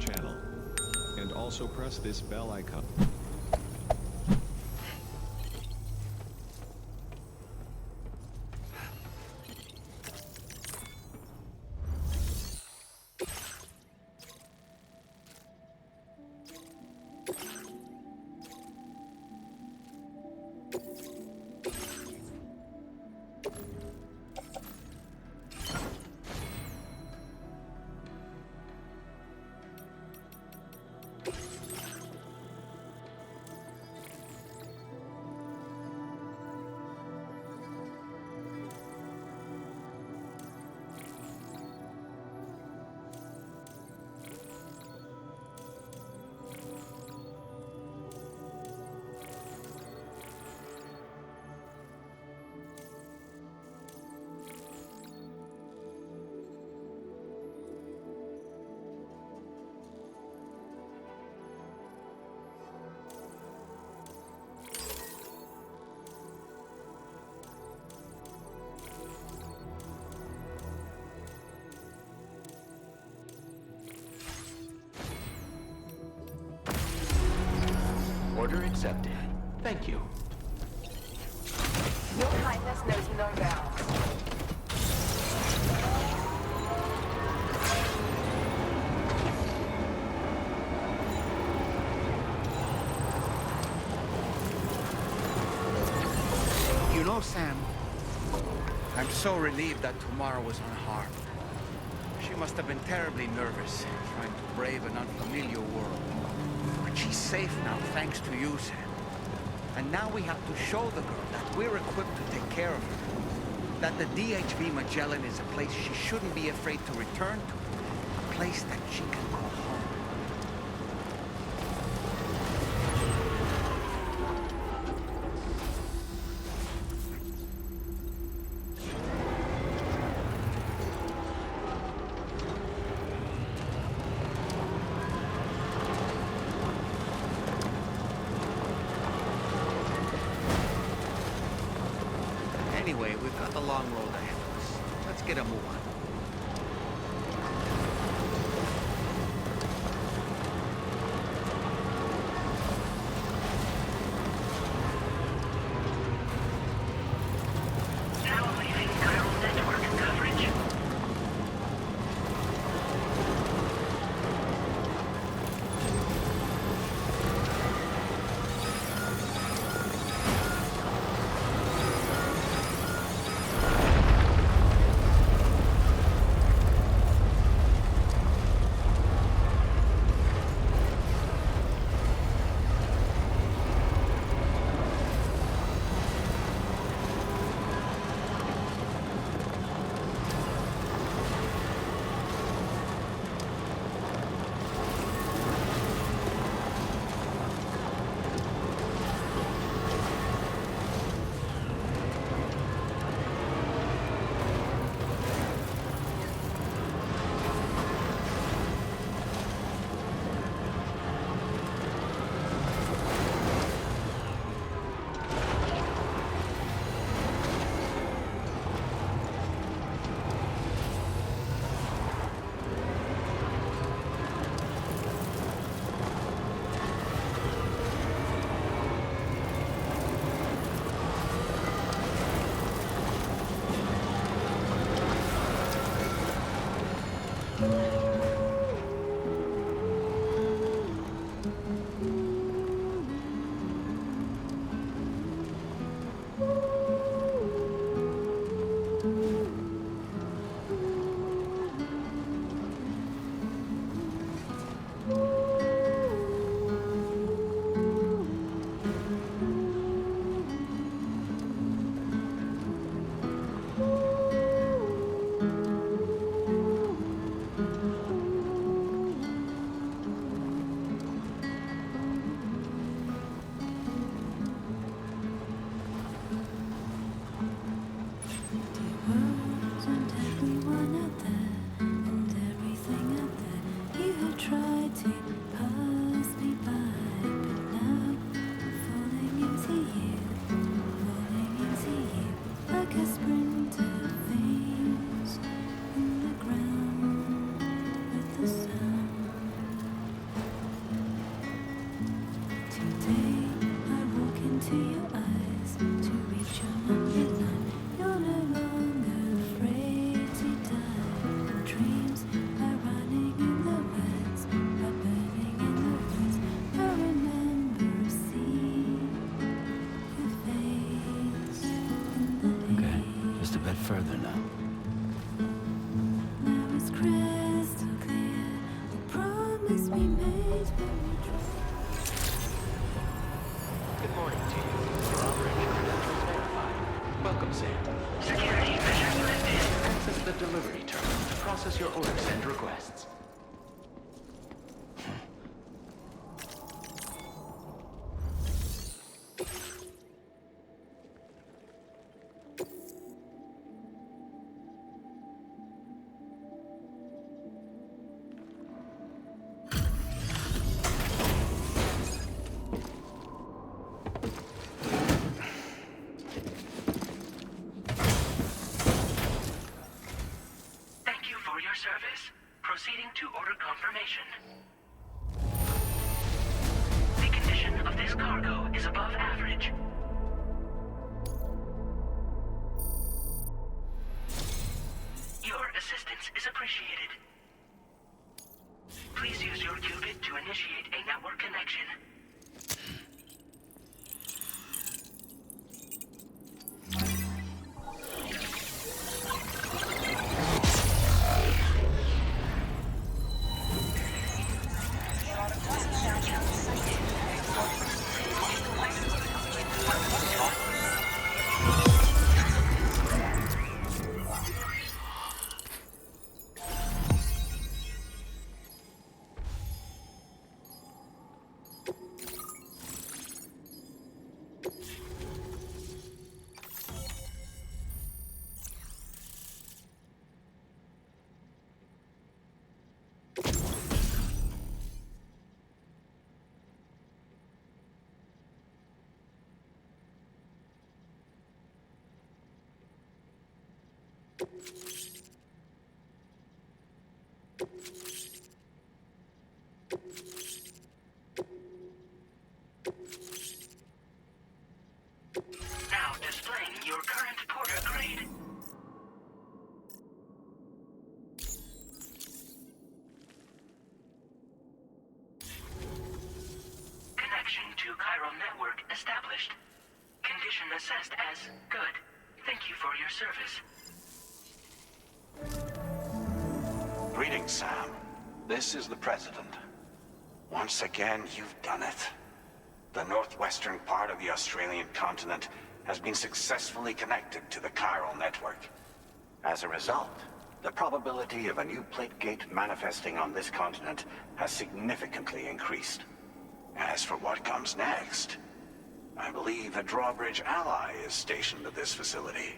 channel. And also press this bell icon. Order accepted. Thank you. Your kindness knows no bounds. You know, Sam, I'm so relieved that Tamara was unharmed. She must have been terribly nervous, trying to brave an unfamiliar world. But she's safe now, thanks to you, Sam. And now we have to show the girl that we're equipped to take care of her. That the DHV Magellan is a place she shouldn't be afraid to return to. A place that she can call home. Anyway, we've got the long road ahead of us. Let's get a move on. Now leaving neural network coverage. bit further now. Now it's crystal clear, the promise we made when we Good morning to you. Drawbridge credentials verified. Welcome, Sam. Security measures lifted. Access the delivery terminal to process your orders and requests. Thank you for your service. Proceeding to order confirmation. The condition of this cargo is above average. Your assistance is appreciated. Please use your qubit to initiate a network connection. Now displaying your current porter grade. Connection to chiral network established. Condition assessed as good. Thank you for your service. Greetings, Sam. This is the President. Once again, you've done it. The northwestern part of the Australian continent has been successfully connected to the chiral network. As a result, the probability of a new plate gate manifesting on this continent has significantly increased. As for what comes next, I believe a drawbridge ally is stationed at this facility.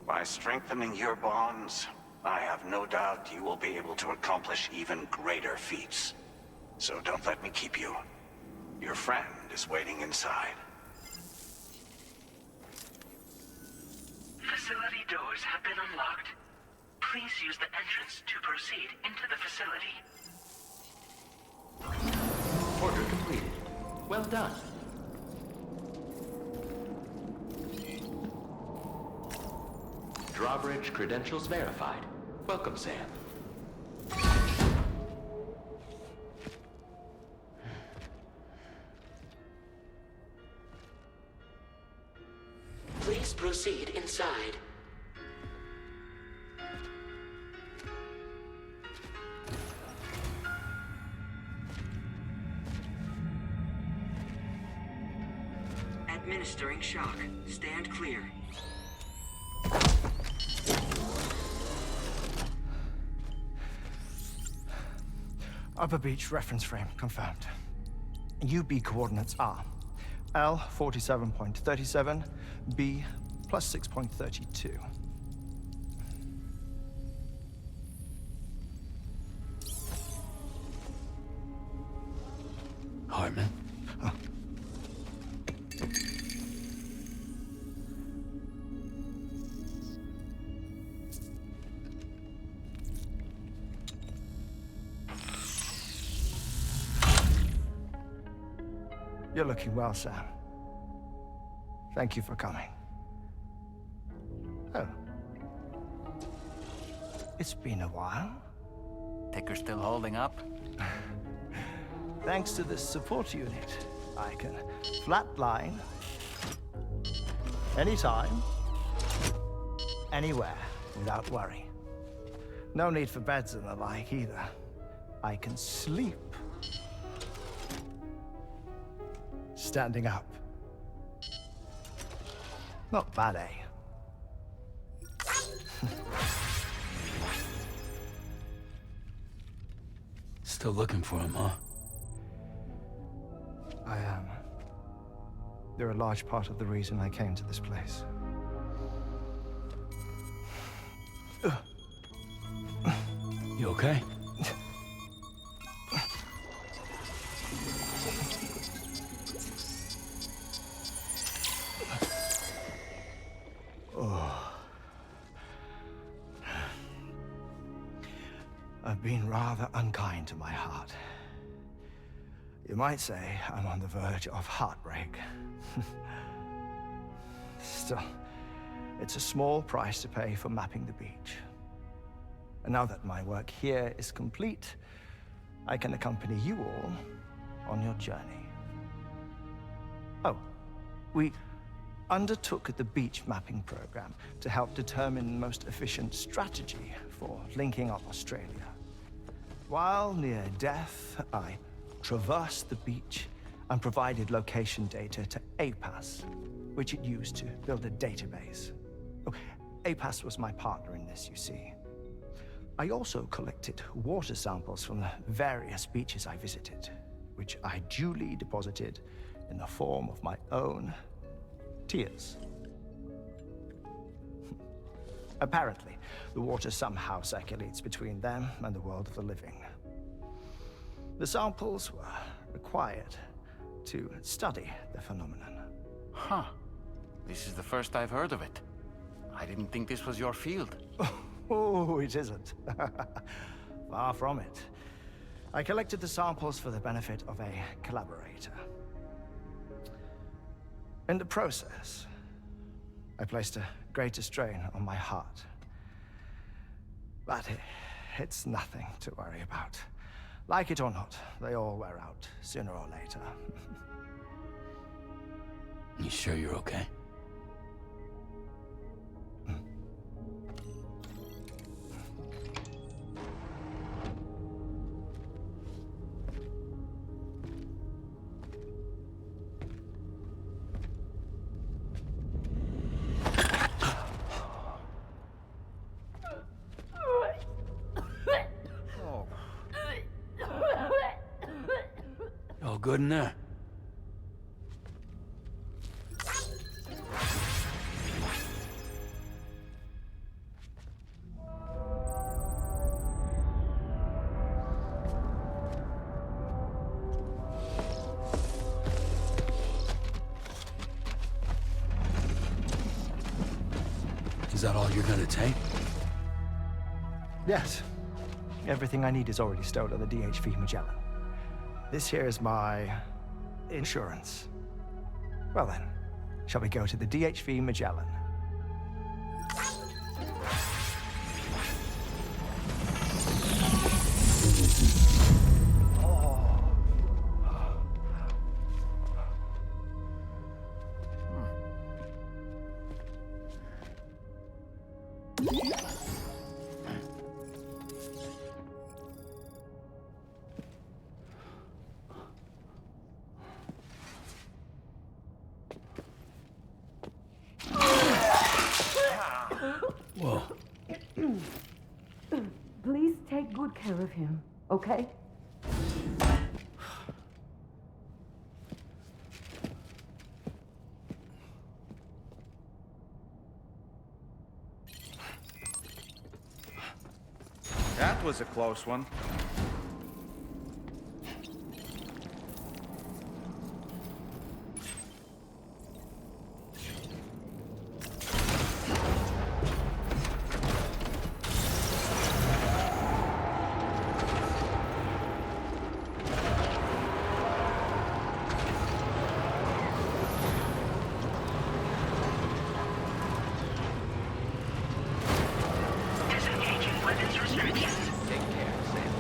By strengthening your bonds, I have no doubt you will be able to accomplish even greater feats. So don't let me keep you. Your friend is waiting inside. Facility doors have been unlocked. Please use the entrance to proceed into the facility. Order completed. Well done. Drawbridge credentials verified. Welcome, Sam. Please proceed inside. Administering shock. Stand clear. Upper Beach reference frame confirmed. UB coordinates are L 47.37, B plus 6.32. Hartman? Oh. You're looking well, Sam. Thank you for coming. Oh. It's been a while. Ticker still holding up? Thanks to this support unit, I can flatline anytime, anywhere without worry. No need for beds and the like either. I can sleep standing up. Not bad, eh? Still looking for him, huh? I am. They're a large part of the reason I came to this place. You okay? I've been rather unkind to my heart. You might say I'm on the verge of heartbreak. Still, it's a small price to pay for mapping the beach. And now that my work here is complete, I can accompany you all on your journey. Oh, we undertook the beach mapping program to help determine the most efficient strategy for linking up Australia. While near Death, I traversed the beach and provided location data to Ps5, which it used to build a database. Oh, Ps5 was my partner in this, you see. I also collected water samples from the various beaches I visited, which I duly deposited in the form of my own tears. Apparently, the water somehow circulates between them and the world of the living. The samples were required to study the phenomenon. Huh. This is the first I've heard of it. I didn't think this was your field. Oh, it isn't. Far from it. I collected the samples for the benefit of a collaborator. In the process, I placed a greater strain on my heart. But it's nothing to worry about. Like it or not, they all wear out sooner or later. You sure you're okay? All good in there? Is that all you're gonna take? Yes. Everything I need is already stowed on the DHV Magellan. This here is my insurance. Well then, shall we go to the DHV Magellan? Whoa. Please take good care of him, okay? That was a close one. Disengaging weapons restrictions. Take care, Sam.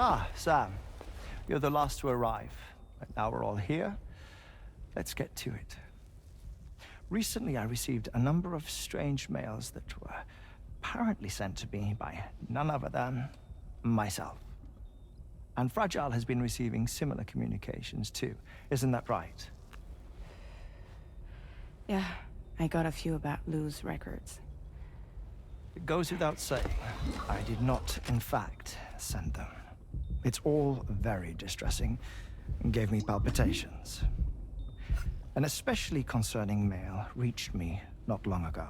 Ah, Sam. You're the last to arrive. But now we're all here. Let's get to it. Recently, I received a number of strange mails that were apparently sent to me by none other than myself. And Fragile has been receiving similar communications too. Isn't that right? Yeah, I got a few about Lou's records. It goes without saying, I did not, in fact, send them. It's all very distressing and gave me palpitations. An especially concerning mail reached me not long ago.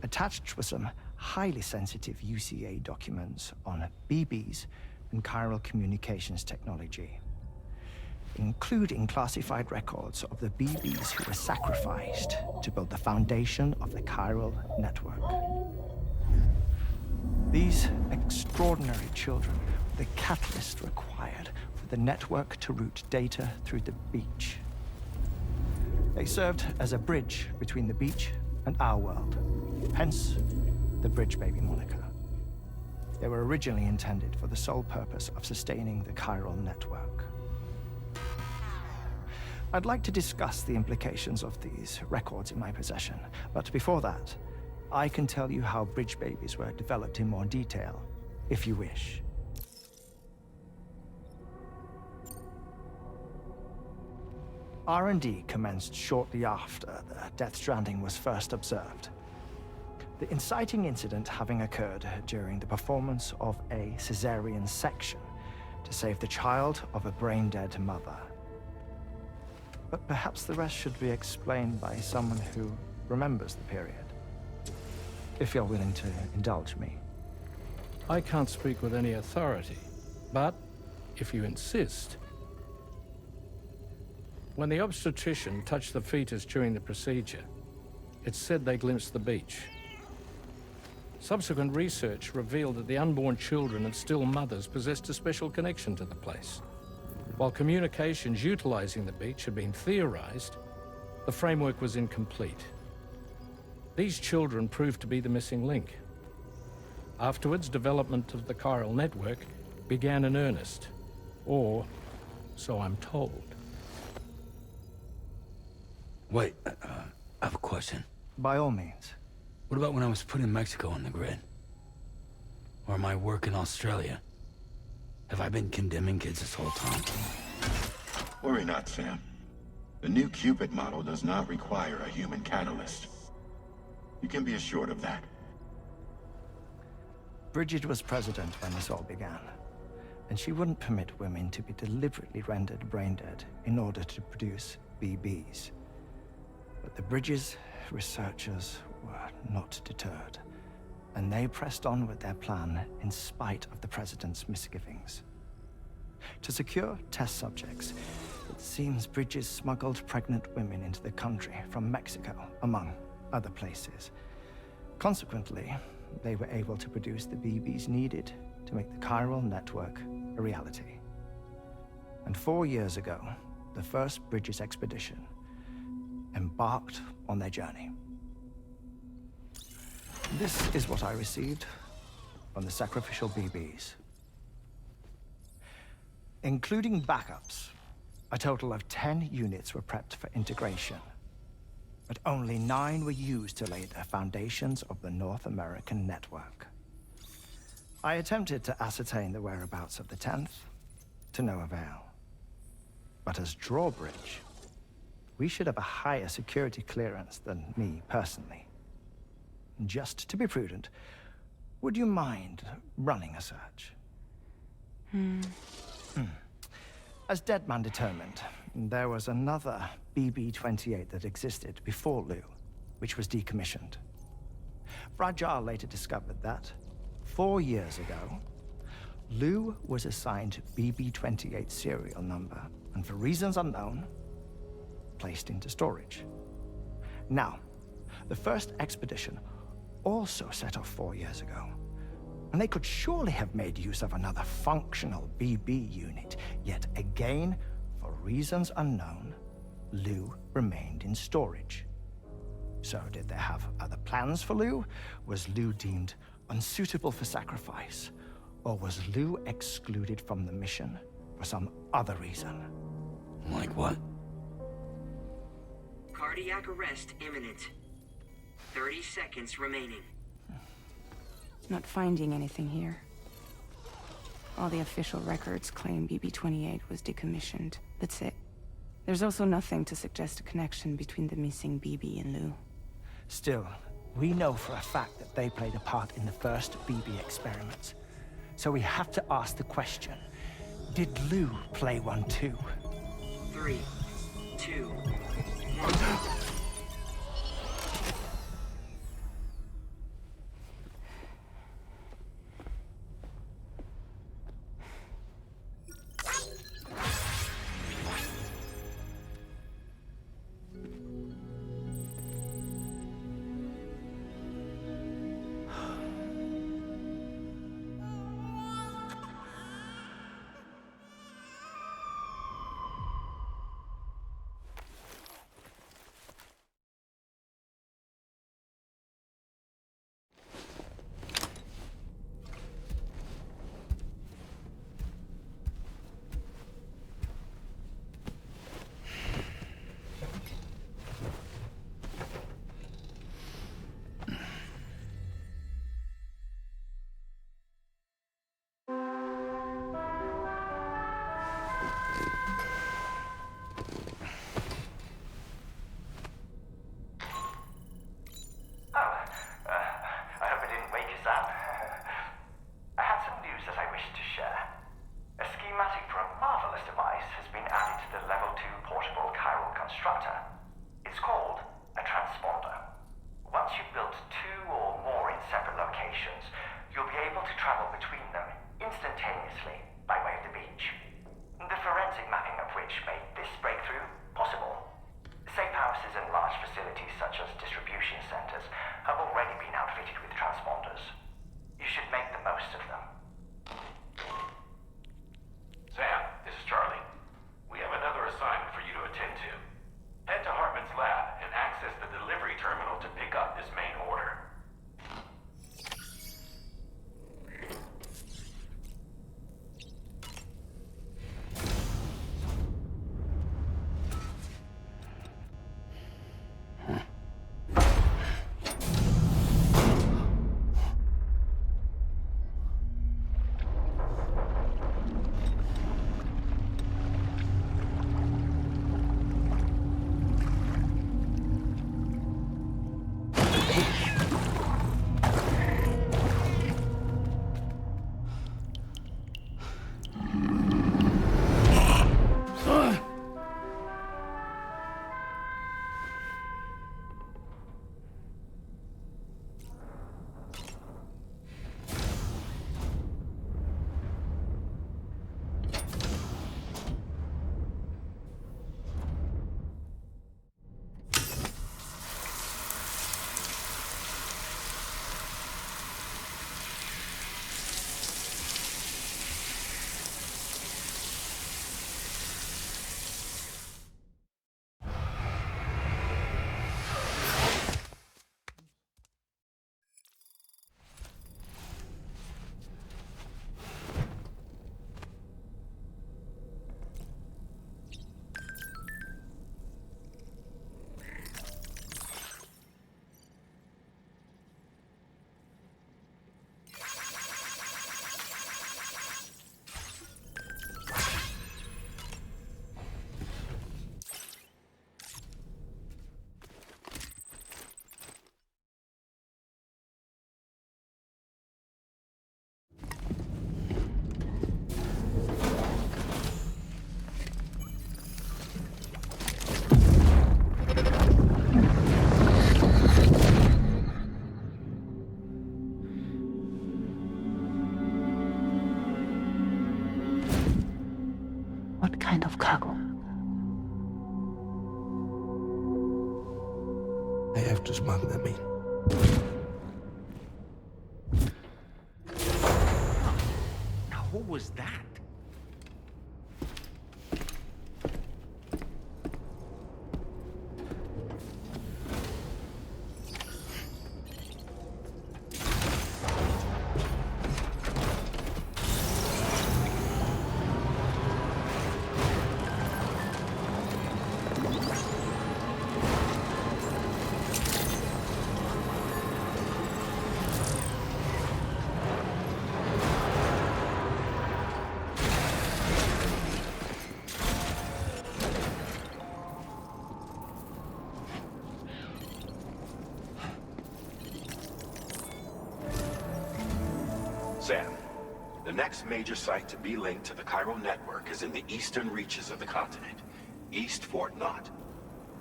Attached were some highly sensitive UCA documents on BBs and chiral communications technology, including classified records of the BBs who were sacrificed to build the foundation of the chiral network. These extraordinary children were the catalyst required for the network to route data through the beach. They served as a bridge between the beach and our world, hence the Bridge Baby moniker. They were originally intended for the sole purpose of sustaining the chiral network. I'd like to discuss the implications of these records in my possession, but before that, I can tell you how Bridge Babies were developed in more detail, if you wish. R&D commenced shortly after the Death Stranding was first observed. The inciting incident having occurred during the performance of a cesarean section to save the child of a brain-dead mother. But perhaps the rest should be explained by someone who remembers the period. If you're willing to indulge me. I can't speak with any authority, but if you insist. When the obstetrician touched the fetus during the procedure, it's said they glimpsed the beach. Subsequent research revealed that the unborn children of still mothers possessed a special connection to the place. While communications utilizing the beach had been theorized, the framework was incomplete. These children proved to be the missing link. Afterwards, development of the chiral network began in earnest, or so I'm told. Wait, I have a question. By all means. What about when I was putting Mexico on the grid? Or my work in Australia? Have I been condemning kids this whole time? Worry not, Sam. The new Cupid model does not require a human catalyst. You can be assured of that. Bridget was president when this all began, and she wouldn't permit women to be deliberately rendered brain-dead in order to produce BBs. But the Bridges researchers were not deterred, and they pressed on with their plan in spite of the president's misgivings. To secure test subjects, it seems Bridges smuggled pregnant women into the country from Mexico, among other places. Consequently, they were able to produce the BBs needed to make the chiral network a reality. And 4 years ago, the first Bridges expedition embarked on their journey. This is what I received from the sacrificial BBs. Including backups, a total of 10 units were prepped for integration, but only 9 were used to lay the foundations of the North American network. I attempted to ascertain the whereabouts of the 10th, to no avail. But as drawbridge, we should have a higher security clearance than me personally. Just to be prudent, would you mind running a search? As Deadman determined, there was another BB-28 that existed before Lou, which was decommissioned. Fragile later discovered that, 4 years ago, Lou was assigned BB-28 serial number, and for reasons unknown, placed into storage. Now, the first expedition also set off 4 years ago, and they could surely have made use of another functional BB unit, yet again, for reasons unknown, Lou remained in storage. So did they have other plans for Lou? Was Lou deemed unsuitable for sacrifice? Or was Lou excluded from the mission for some other reason? Like what? Cardiac arrest imminent. 30 seconds remaining. Not finding anything here. All the official records claim BB-28 was decommissioned. That's it. There's also nothing to suggest a connection between the missing BB and Lou. Still, we know for a fact that they played a part in the first BB experiments. So we have to ask the question, did Lou play one too? 3, 2, 1. What kind of cargo? I have to smuggle them in. Now, who was that? Sam, the next major site to be linked to the Cairo network is in the eastern reaches of the continent, East Fort Knott.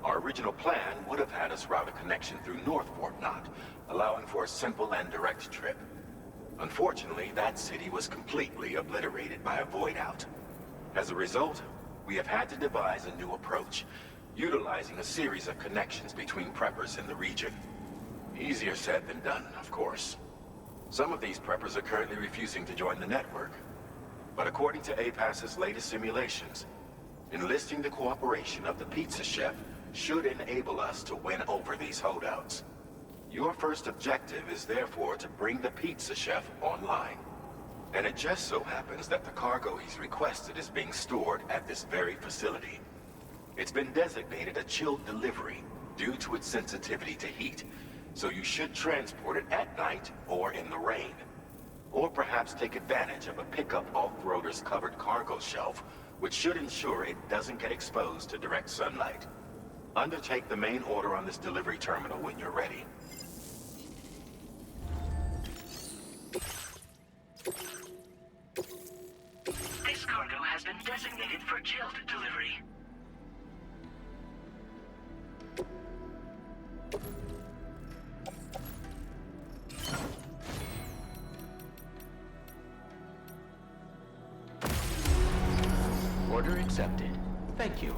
Our original plan would have had us route a connection through North Fort Knott, allowing for a simple and direct trip. Unfortunately, that city was completely obliterated by a void out. As a result, we have had to devise a new approach, utilizing a series of connections between preppers in the region. Easier said than done, of course. Some of these preppers are currently refusing to join the network. But according to APAS's latest simulations, enlisting the cooperation of the pizza chef should enable us to win over these holdouts. Your first objective is therefore to bring the pizza chef online. And it just so happens that the cargo he's requested is being stored at this very facility. It's been designated a chilled delivery due to its sensitivity to heat, so you should transport it at night or in the rain. Or perhaps take advantage of a pickup off-roader's covered cargo shelf, which should ensure it doesn't get exposed to direct sunlight. Undertake the main order on this delivery terminal when you're ready. This cargo has been designated for chilled delivery. Order accepted. Thank you.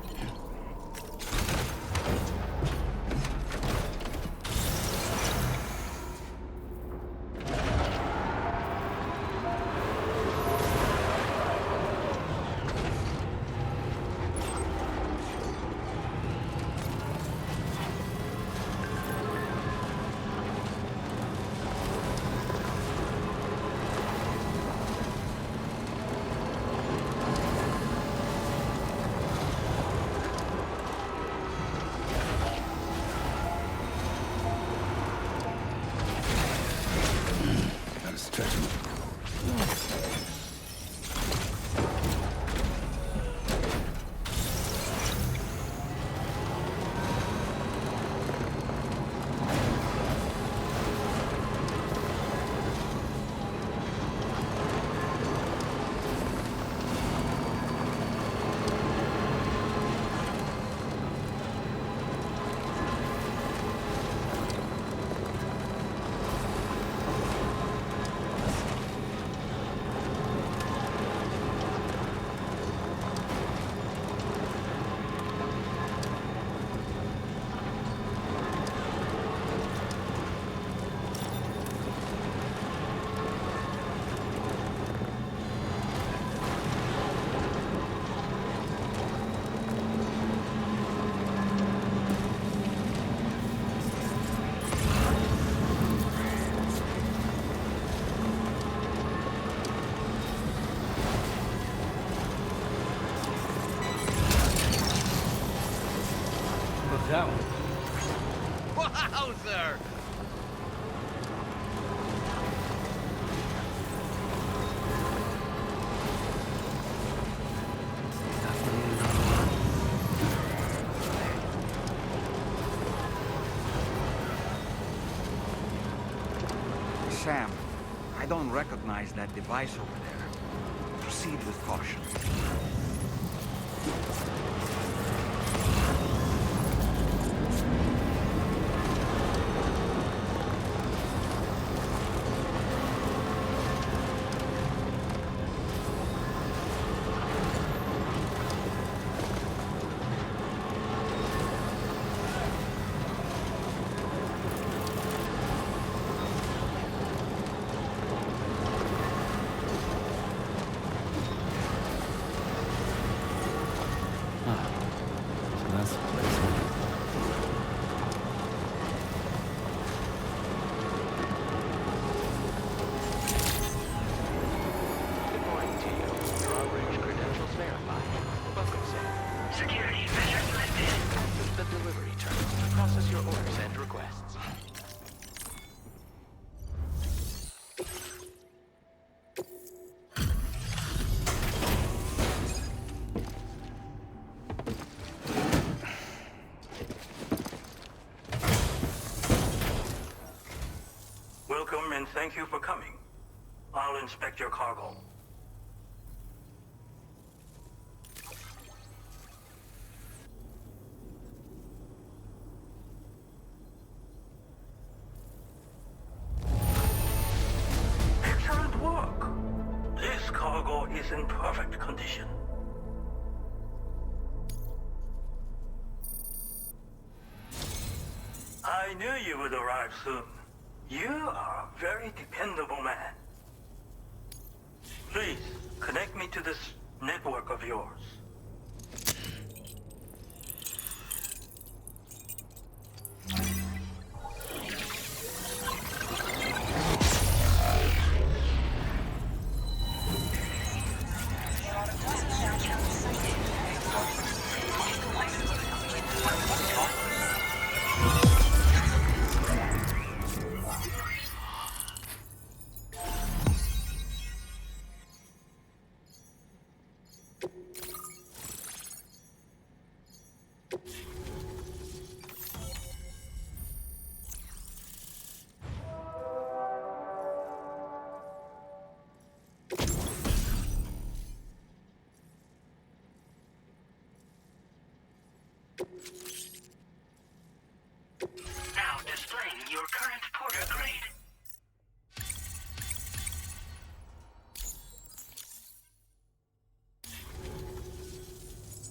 That one. Wowzer! Sam, I don't recognize that device over there. Proceed with caution. Welcome and thank you for coming. I'll inspect your cargo. Excellent work. This cargo is in perfect condition. I knew you would arrive soon. You are a very dependable man. Please, connect me to this network of yours. Now displaying your current porter grade.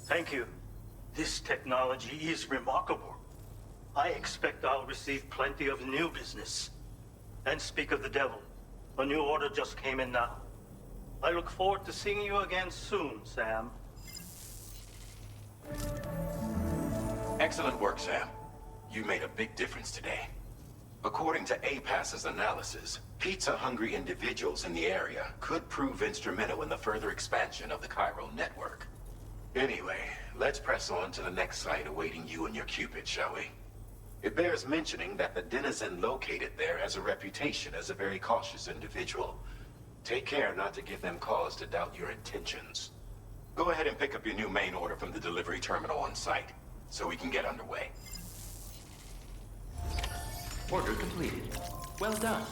Thank you. This technology is remarkable. I expect I'll receive plenty of new business. And speak of the devil, a new order just came in now. I look forward to seeing you again soon, Sam. Excellent work, Sam. You made a big difference today. According to APAS's analysis, pizza-hungry individuals in the area could prove instrumental in the further expansion of the Cairo network. Anyway, let's press on to the next site awaiting you and your Cupid, shall we? It bears mentioning that the denizen located there has a reputation as a very cautious individual. Take care not to give them cause to doubt your intentions. Go ahead and pick up your new main order from the delivery terminal on site, so we can get underway. Order completed. Well done.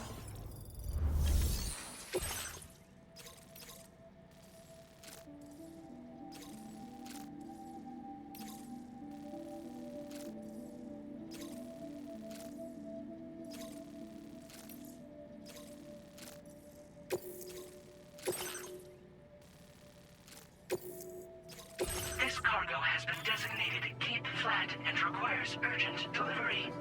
This cargo has been designated Cape Flat and requires urgent delivery.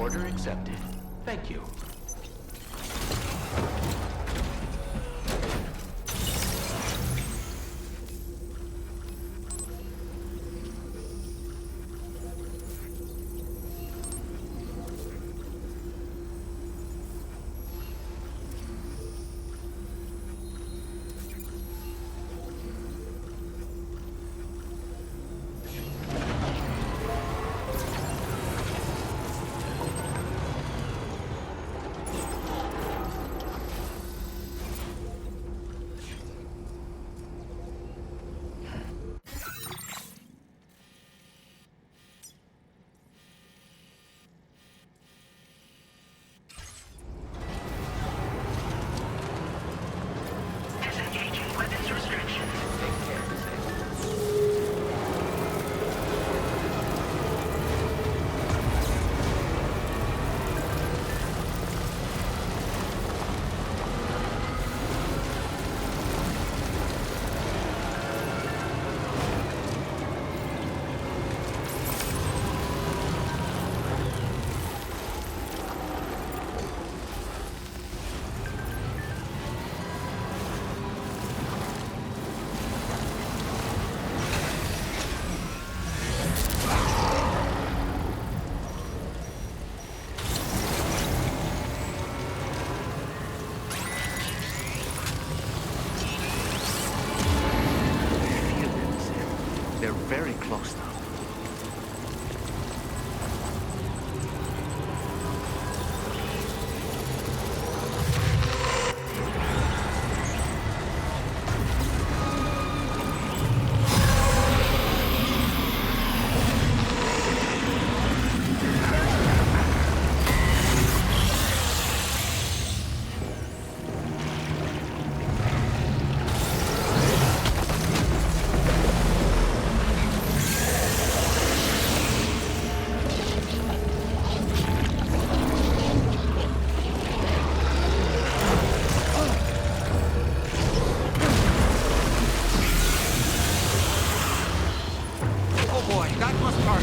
Order accepted. Thank you. Disengaging weapons restrictions. Take care, Sam. They're very close now. boy, that must hurt.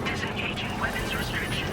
Disengaging weapons restrictions.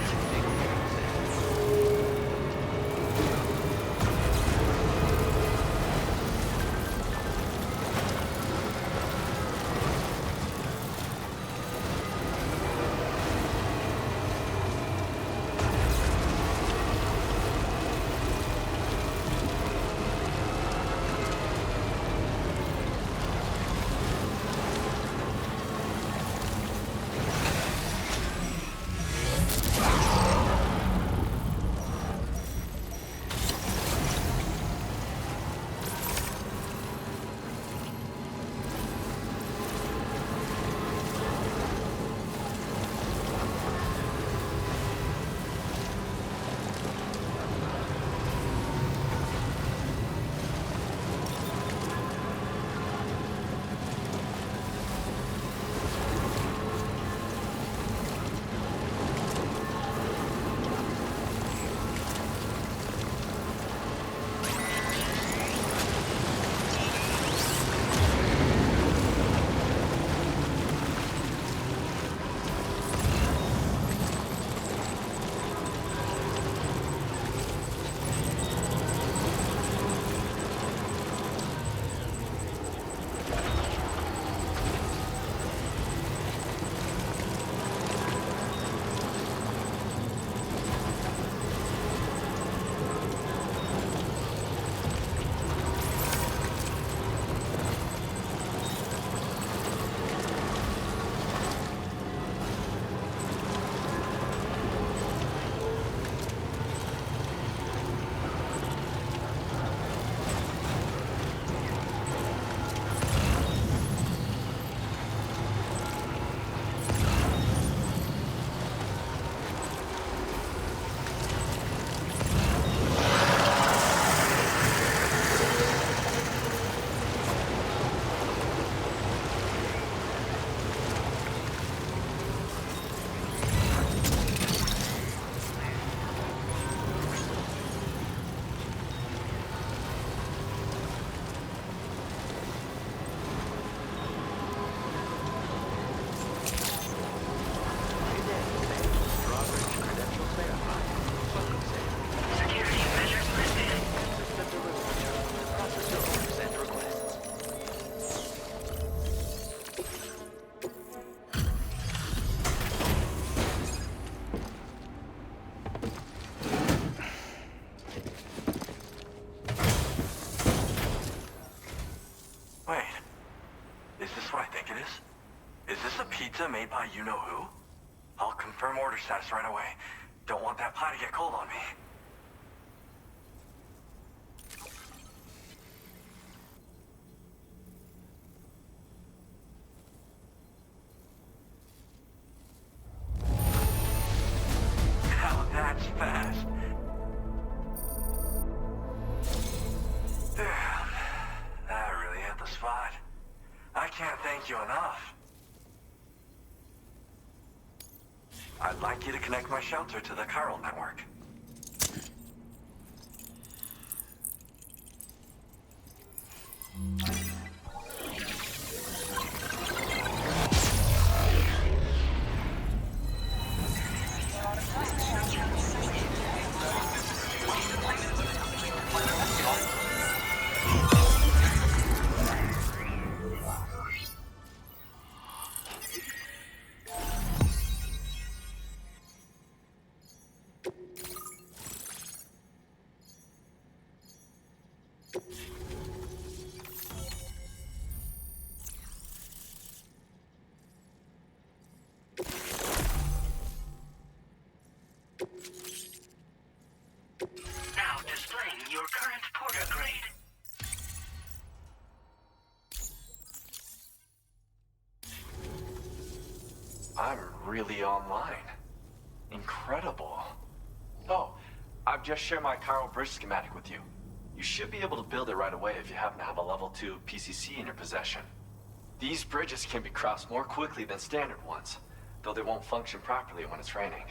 Made by you-know-who? I'll confirm order status right away. Don't want that pie to get cold on me. Now that's fast. Damn. That really hit the spot. I can't thank you enough. I'd like you to connect my shelter to the chiral network. Now displaying your current porter grade. I'm really online. Incredible. Oh, I've just shared my chiral bridge schematic with you. You should be able to build it right away if you happen to have a level 2 PCC in your possession. These bridges can be crossed more quickly than standard ones, though they won't function properly when it's raining.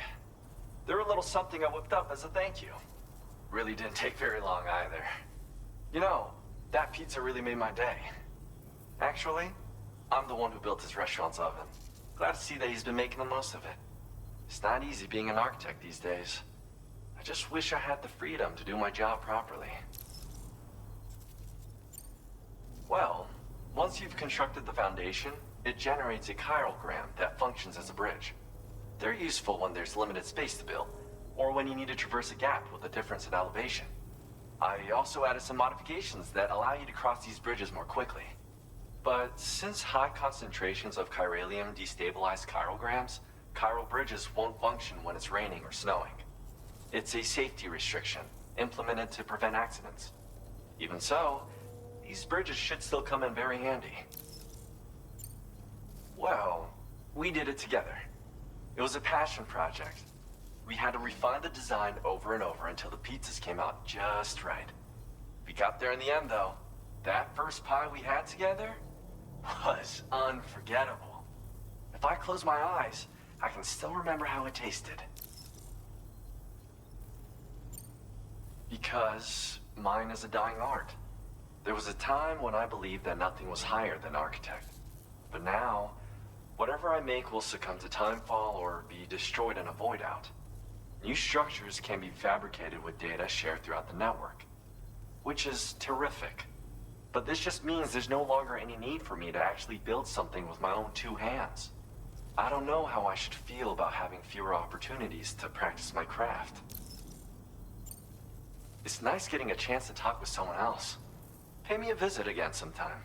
They're a little something I whipped up as a thank you. Really didn't take very long either. You know, that pizza really made my day. Actually, I'm the one who built his restaurant's oven. Glad to see that he's been making the most of it. It's not easy being an architect these days. I just wish I had the freedom to do my job properly. Well, once you've constructed the foundation, it generates a chirogram that functions as a bridge. They're useful when there's limited space to build, or when you need to traverse a gap with a difference in elevation. I also added some modifications that allow you to cross these bridges more quickly. But since high concentrations of chiralium destabilize chirograms, chiral bridges won't function when it's raining or snowing. It's a safety restriction, implemented to prevent accidents. Even so, these bridges should still come in very handy. Well, we did it together. It was a passion project. We had to refine the design over and over until the pizzas came out just right. We got there in the end, though. That first pie we had together was unforgettable. If I close my eyes, I can still remember how it tasted. Because mine is a dying art. There was a time when I believed that nothing was higher than architect. But now, whatever I make will succumb to timefall or be destroyed in a void out. New structures can be fabricated with data shared throughout the network, which is terrific. But this just means there's no longer any need for me to actually build something with my own 2 hands. I don't know how I should feel about having fewer opportunities to practice my craft. It's nice getting a chance to talk with someone else. Pay me a visit again sometime.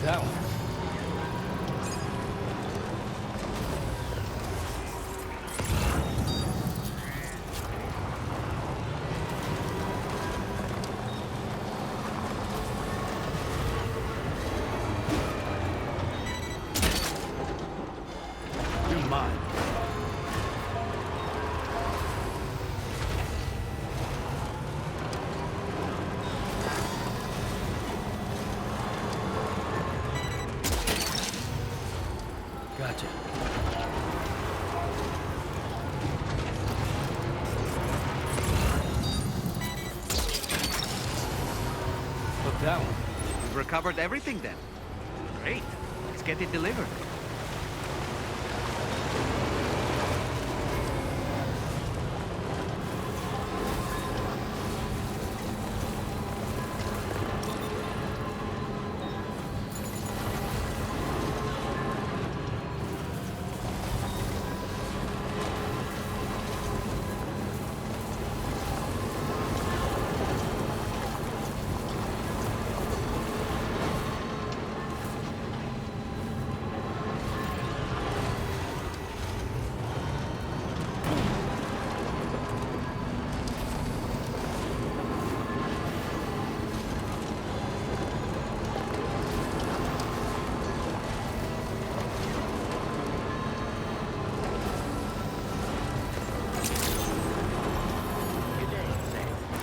that one. You're mine. Gotcha. Look, that one. We've recovered everything then. Great. Let's get it delivered.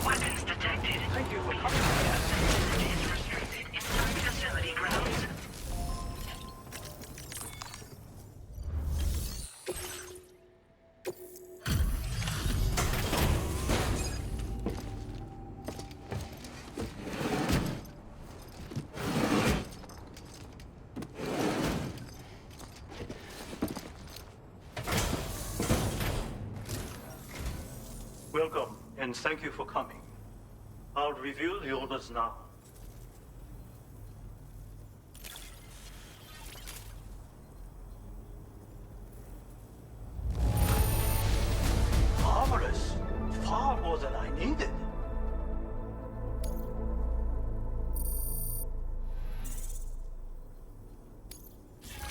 Weapons detected. Thank you for coming. Is restricted inside facility grounds. Welcome, and thank you for coming. I'll review the orders now. Marvelous! Far more than I needed.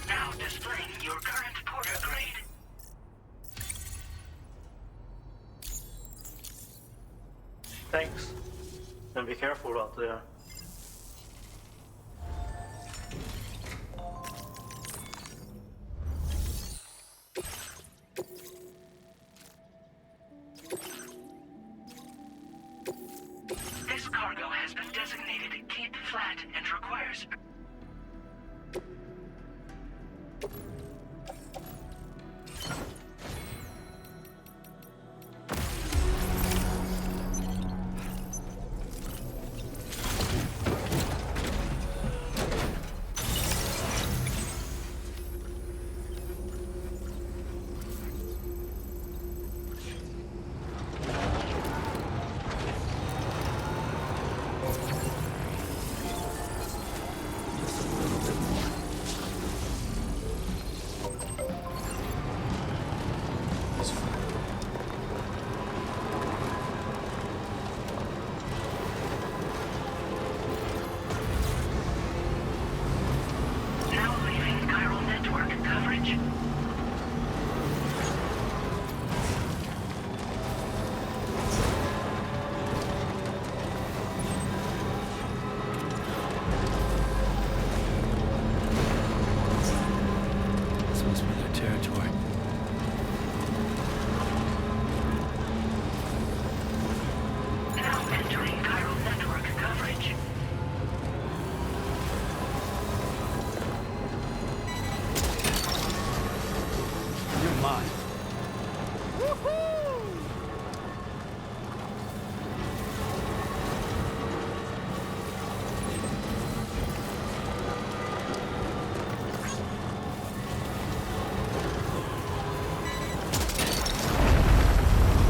Now displaying your current porter grade. Thanks. And be careful out there. This cargo has been designated Keep Flat and requires... Now leaving chiral network coverage. This must be their territory. Now entering chiral network coverage. You're mine.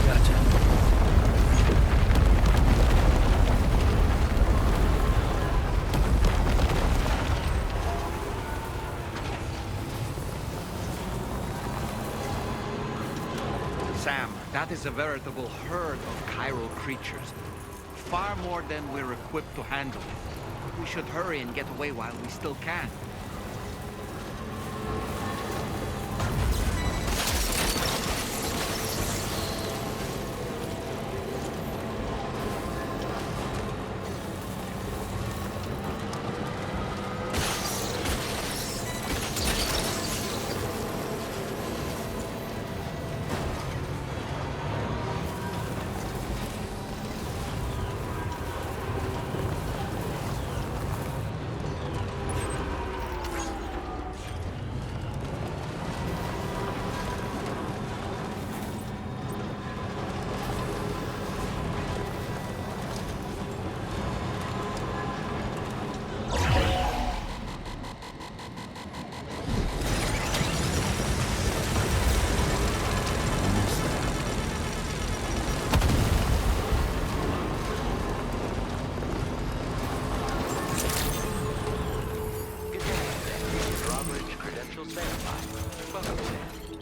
Gotcha. Sam, that is a veritable herd of chiral creatures. Far more than we're equipped to handle. We should hurry and get away while we still can.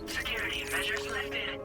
Security measures lifted.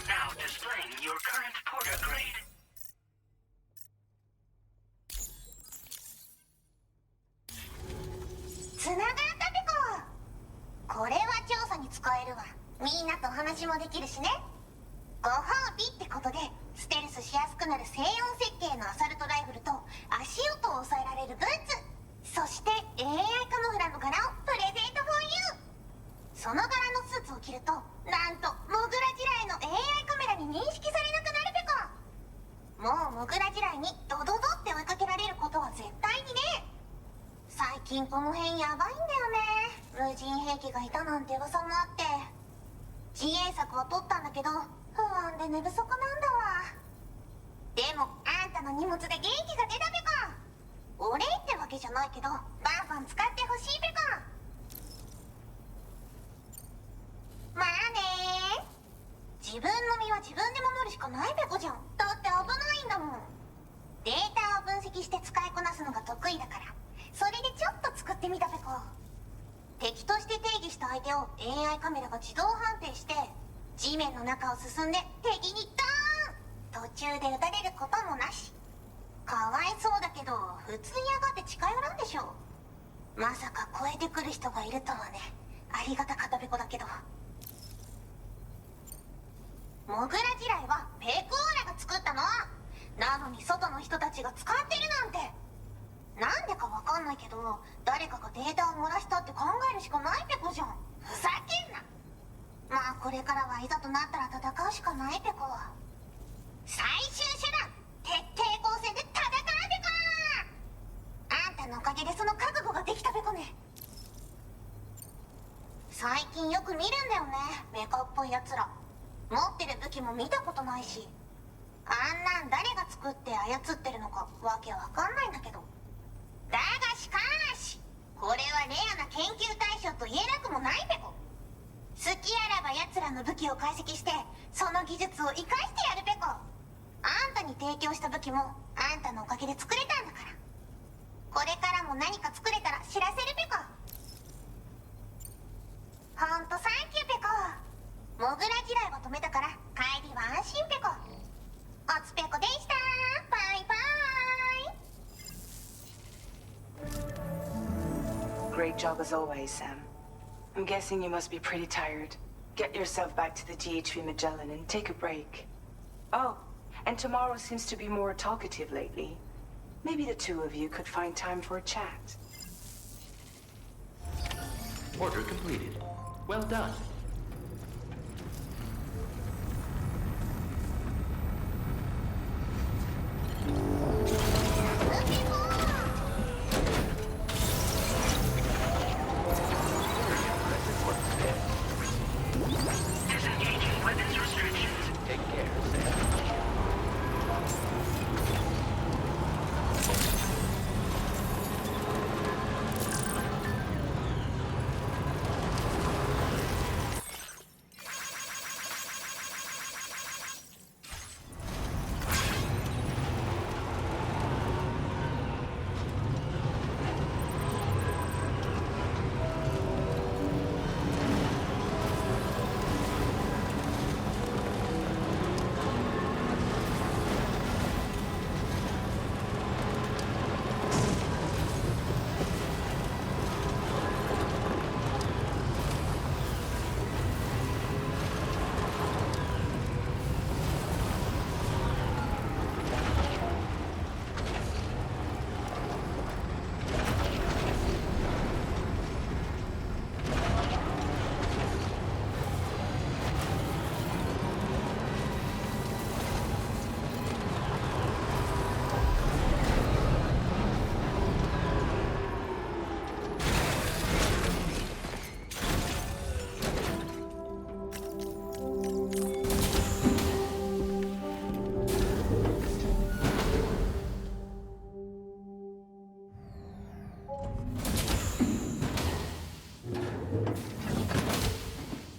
Now displaying your current porter grade. つながったペコ。これは調査に使えるわ。みんなと話もできるしね。ご褒美ってことでステルスしやすくなる静音設計のアサルトライフルと足音を抑えられるブーツ、そして AI カモフラの柄をプレゼント for you。 その柄のスーツを着るとなんとモグラ地雷の AI カメラに認識されなくなるペコ。もうモグラ地雷にドドドって追いかけられることは絶対にね。最近この辺やばいんだよね。無人兵器がいたなんて噂もあって自衛策は取ったんだけど不安で寝不足なんだわ。でもあんたの荷物で元気が出たペコ。お礼ってわけじゃないけどバンバン使ってほしいペコ。まあねー。自分の身は自分で守るしかないペコじゃん。だって危ないんだもん。データを分析して使いこなすのが得意だからそれでちょっと作ってみたペコ。敵として定義した相手を AI カメラが自動判定して地面の中を進んで敵にドーン。途中で撃たれることもなし。かわいそうだけど普通に上がって近寄らんでしょ。まさか超えてくる人がいるとはね。ありがたかったペコだけど。モグラ地雷はペコーラが作ったの。なのに外の人たちが使ってるなんて。なんでかわかんないけど誰かがデータを漏らしたって考えるしかないペコじゃん。ふざけんな。まあこれからはいざとなったら戦うしかないペコ。最終手段、徹底抗戦で戦うペコ。あんたのおかげでその覚悟ができたペコね。最近よく見るんだよね、メカっぽいやつら。持ってる武器も見たことないし、あんなん誰が作って操ってるのかわけわかんないんだけど。だがしかし、これはレアな研究対象と言えなくもないペコ。好きあらば奴らの武器を解析して、その技術を生かしてやるペコ。あんたに提供した武器もあんたのおかげで作れたんだから。これからも何か作れたら知らせるペコ。ほんとサンキューペコ。モグラ嫌いを止めたから帰りは安心ペコ。おつペコでした。バイバイ。 Great job as always, Sam. I'm guessing you must be pretty tired. Get yourself back to the DHV Magellan and take a break. Oh, and tomorrow seems to be more talkative lately. Maybe the two of you could find time for a chat. Order completed. Well done. Disengaging weapons restrictions. Take care, Sam.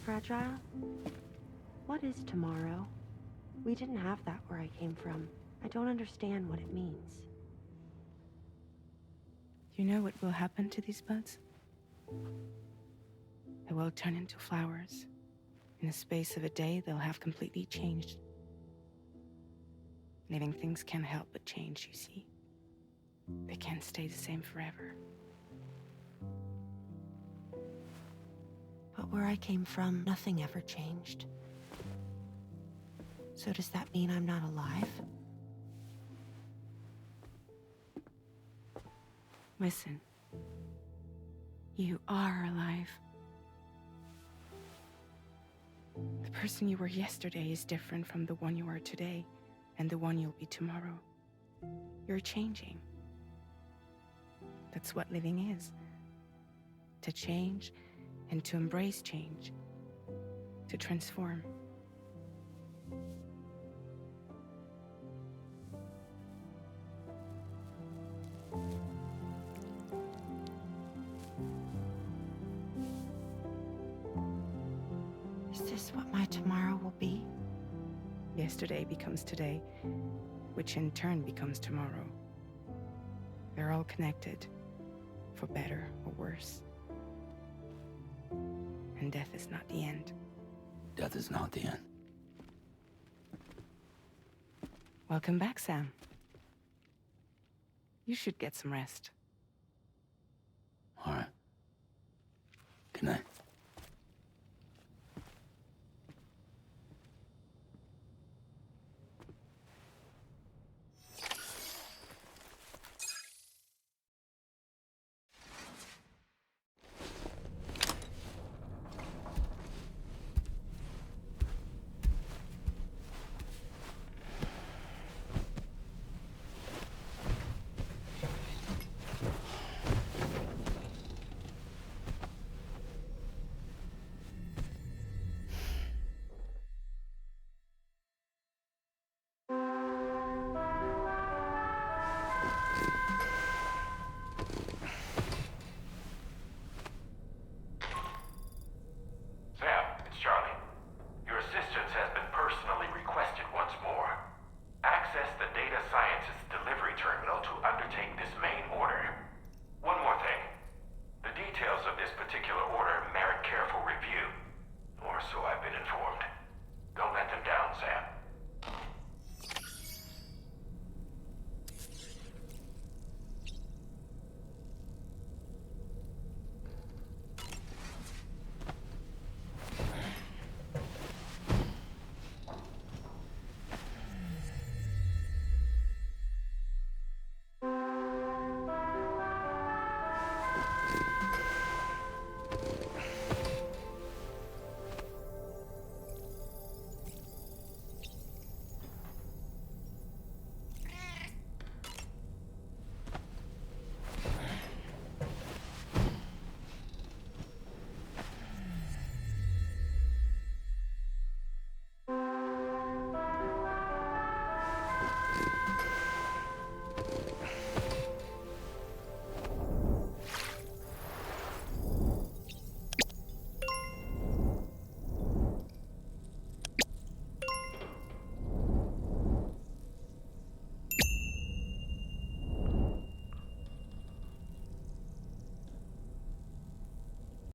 Fragile? What is tomorrow? We didn't have that where I came from. I don't understand what it means. You know what will happen to these buds? They will turn into flowers. In the space of a day, they'll have completely changed. Living things can't help but change, you see. They can't stay the same forever. But where I came from, nothing ever changed. So does that mean I'm not alive? Listen. You are alive. The person you were yesterday is different from the one you are today, and the one you'll be tomorrow. You're changing. That's what living is. To change, and to embrace change. To transform. Is this what my tomorrow will be? Yesterday becomes today, which in turn becomes tomorrow. They're all connected, for better or worse. And death is not the end. Death is not the end. Welcome back, Sam. You should get some rest. All right. Good night.